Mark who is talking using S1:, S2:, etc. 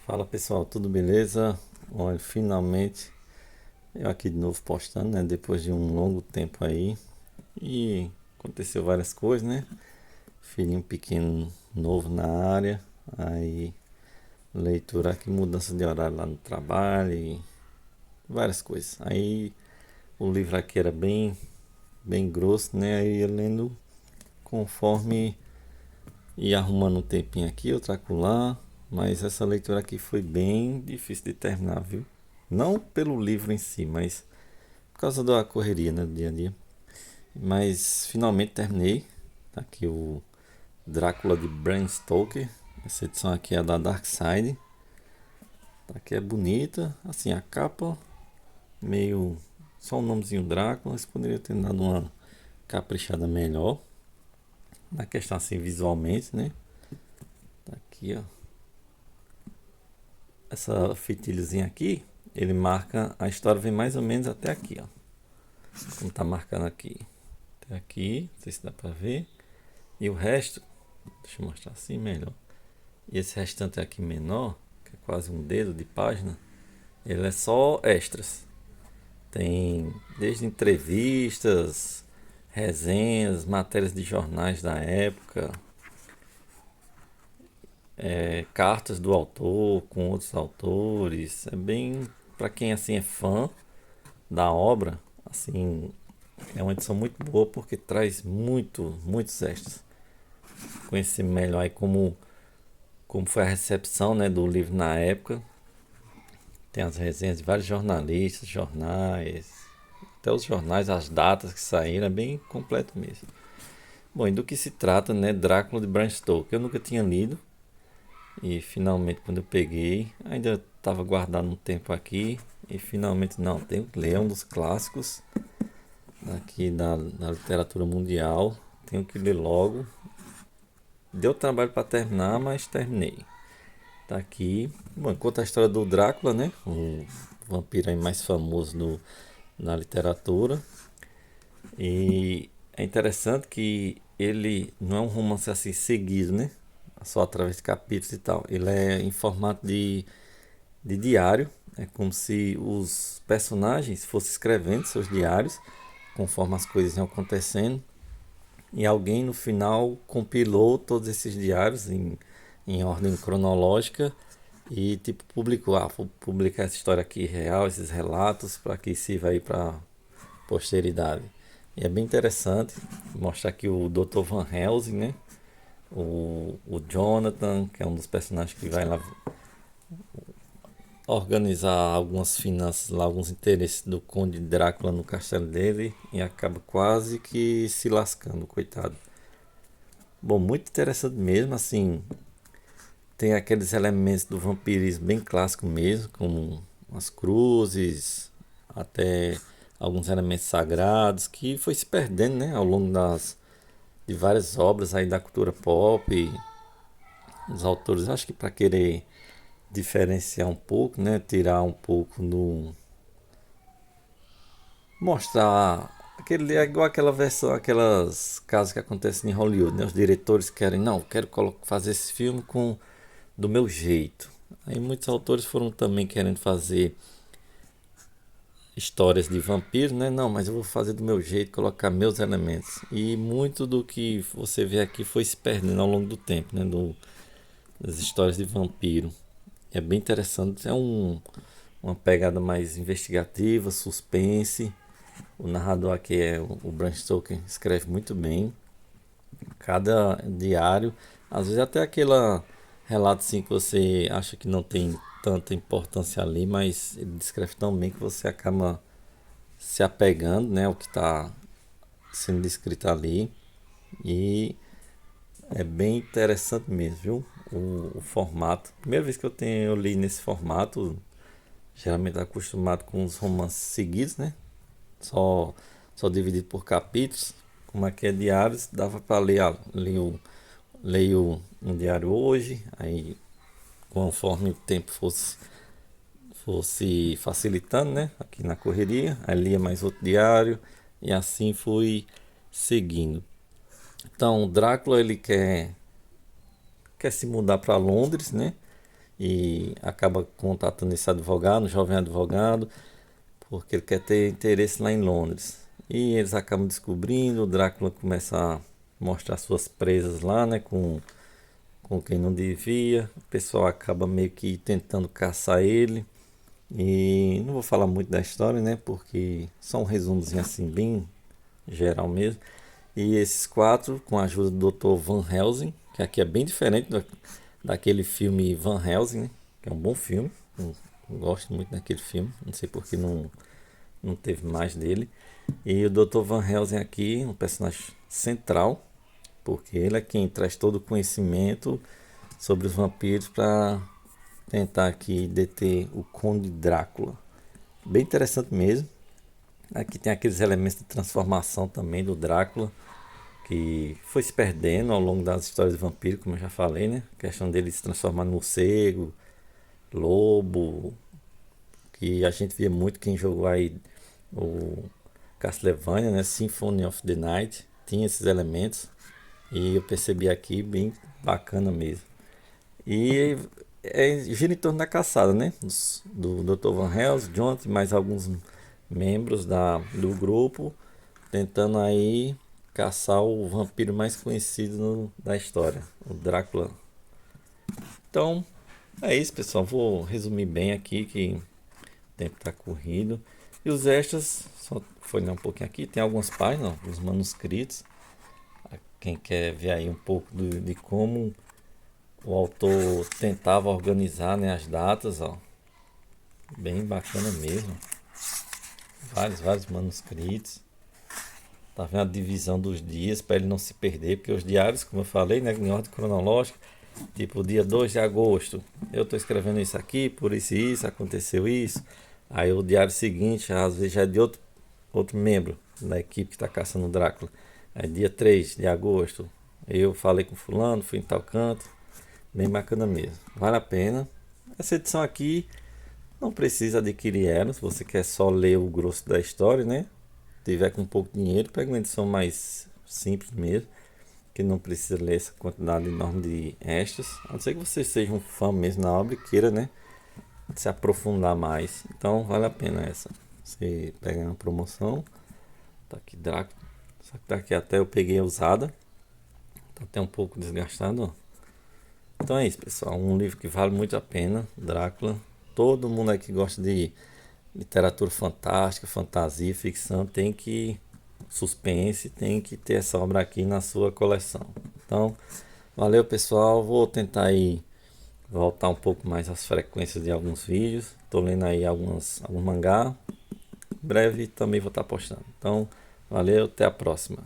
S1: Fala pessoal, tudo beleza? Olha, finalmente eu aqui de novo postando, né? Depois de um longo tempo aí. E aconteceu várias coisas, né? Filhinho pequeno novo na área. Aí leitura aqui, mudança de horário lá no trabalho e várias coisas. Aí o livro aqui era bem grosso, né? Aí eu lendo conforme ia arrumando um tempinho aqui, outro acolá. Mas essa leitura aqui foi bem difícil de terminar, viu? Não pelo livro em si, mas por causa da correria, né, do dia a dia. Mas finalmente terminei. Tá aqui o Drácula de Bram Stoker. Essa edição aqui é da Dark Side. Tá aqui é bonita. Assim, a capa meio. Só o nomezinho Drácula. Mas poderia ter dado uma caprichada melhor. Na questão assim, visualmente, né? Tá aqui, ó. Essa fitilhozinha aqui, ele marca. A história vem mais ou menos até aqui, ó. Como tá marcando aqui. Até aqui, não sei se dá pra ver. E o resto, deixa eu mostrar assim melhor. E esse restante aqui menor, que é quase um dedo de página, ele é só extras. Tem desde entrevistas, resenhas, matérias de jornais da época, cartas do autor com outros autores. É bem para quem assim é fã da obra, assim, é uma edição muito boa porque traz muitos extras. Conhecer melhor aí como foi a recepção, né, do livro na época. Tem as resenhas de vários jornalistas, jornais, até os jornais, as datas que saíram, é bem completo mesmo. Bom, e do que se trata, né? Drácula de Bram Stoker. Eu nunca tinha lido e finalmente quando eu peguei, ainda estava guardado um tempo aqui e finalmente não, tenho que ler, é um dos clássicos aqui da literatura mundial. Tenho que ler logo. Deu trabalho para terminar, mas terminei. Tá aqui. Bom, conta a história do Drácula, né? O vampiro aí mais famoso na literatura. E é interessante que ele não é um romance assim seguido, né? Só através de capítulos e tal. Ele é em formato de diário. É como se os personagens fossem escrevendo seus diários conforme as coisas iam acontecendo. E alguém no final compilou todos esses diários em ordem cronológica e tipo publicou, vou publicar essa história aqui real, esses relatos para que sirva aí para posteridade. E é bem interessante mostrar aqui o Dr. Van Helsing, né? O Jonathan, que é um dos personagens que vai lá organizar algumas finanças lá, alguns interesses do Conde Drácula no castelo dele e acaba quase que se lascando, coitado. Bom, muito interessante mesmo, assim, tem aqueles elementos do vampirismo bem clássico mesmo, como as cruzes, até alguns elementos sagrados, que foi se perdendo, né, ao longo de várias obras aí da cultura pop. Os autores, acho que para querer diferenciar um pouco, né, tirar um pouco no mostrar aquele é igual aquela versão, aquelas casos que acontecem em Hollywood, né? Os diretores querem, não, quero fazer esse filme com do meu jeito. Aí muitos autores foram também querendo fazer histórias de vampiros, né? Não, mas eu vou fazer do meu jeito, colocar meus elementos. E muito do que você vê aqui foi se perdendo ao longo do tempo, né? Das histórias de vampiro. É bem interessante, uma pegada mais investigativa, suspense. O narrador aqui é o Bram Stoker, escreve muito bem. Cada diário, às vezes até aquele relato assim que você acha que não tem tanta importância ali, mas ele descreve tão bem que você acaba se apegando, né, ao que está sendo descrito ali. E é bem interessante mesmo, viu? O formato. Primeira vez que eu li nesse formato, geralmente acostumado com os romances seguidos, né? Só, só dividido por capítulos. Como aqui é diários, dava para ler, leio um diário hoje, aí conforme o tempo fosse facilitando, né? Aqui na correria, aí lia mais outro diário e assim fui seguindo. Então, o Drácula ele quer se mudar para Londres, né? e acaba contatando esse advogado, um jovem advogado, porque ele quer ter interesse lá em Londres. E eles acabam descobrindo, o Drácula começa a mostrar suas presas lá, né, com quem não devia. O pessoal acaba meio que tentando caçar ele. E não vou falar muito da história, né, porque só um resumozinho assim, bem geral mesmo. E esses quatro, com a ajuda do Dr. Van Helsing, que aqui é bem diferente daquele filme Van Helsing, né, que é um bom filme. Eu gosto muito daquele filme, não sei porque não teve mais dele. E o Dr. Van Helsing aqui, um personagem central, porque ele é quem traz todo o conhecimento sobre os vampiros para tentar aqui deter o Conde Drácula. Bem interessante mesmo. Aqui tem aqueles elementos de transformação também do Drácula, que foi se perdendo ao longo das histórias de vampiro, como eu já falei, né? A questão dele se transformar no morcego, lobo, que a gente via muito quem jogou aí o Castlevania, né? Symphony of the Night, tinha esses elementos e eu percebi aqui bem bacana mesmo. E gira em torno da caçada, né? Do Dr. Van Helsing, Jonathan e mais alguns membros do grupo tentando aí caçar o vampiro mais conhecido da história, o Drácula. Então, é isso, pessoal. Vou resumir bem aqui que o tempo está corrido. E os extras, só folhear um pouquinho aqui, tem algumas páginas, os manuscritos. Quem quer ver aí um pouco de como o autor tentava organizar, né, as datas, ó. Bem bacana mesmo. Vários manuscritos. Tá vendo a divisão dos dias para ele não se perder, porque os diários, como eu falei, né, em ordem cronológica, tipo dia 2 de agosto, eu estou escrevendo isso aqui, por isso e isso, aconteceu isso. Aí o diário seguinte, às vezes já é de outro membro da equipe que está caçando o Drácula. Aí dia 3 de agosto, eu falei com fulano, fui em tal canto. Bem bacana mesmo. Vale a pena. Essa edição aqui não precisa adquirir ela, se você quer só ler o grosso da história, né? Tiver com pouco dinheiro, pega uma edição mais simples mesmo, que não precisa ler essa quantidade enorme de extras. A não ser que você seja um fã mesmo na obra e queira, né, se aprofundar mais. Então vale a pena essa. Você pega uma promoção. Tá aqui Drácula. Só que daqui até eu peguei a usada. Tá até um pouco desgastado, ó. Então é isso, pessoal. Um livro que vale muito a pena, Drácula. Todo mundo aqui que gosta de literatura fantástica, fantasia, ficção, tem que suspense, tem que ter essa obra aqui na sua coleção. Então, valeu, pessoal. Vou tentar aí voltar um pouco mais às frequências de alguns vídeos. Tô lendo aí alguns mangá. Em breve também vou estar postando. Então, valeu, até a próxima.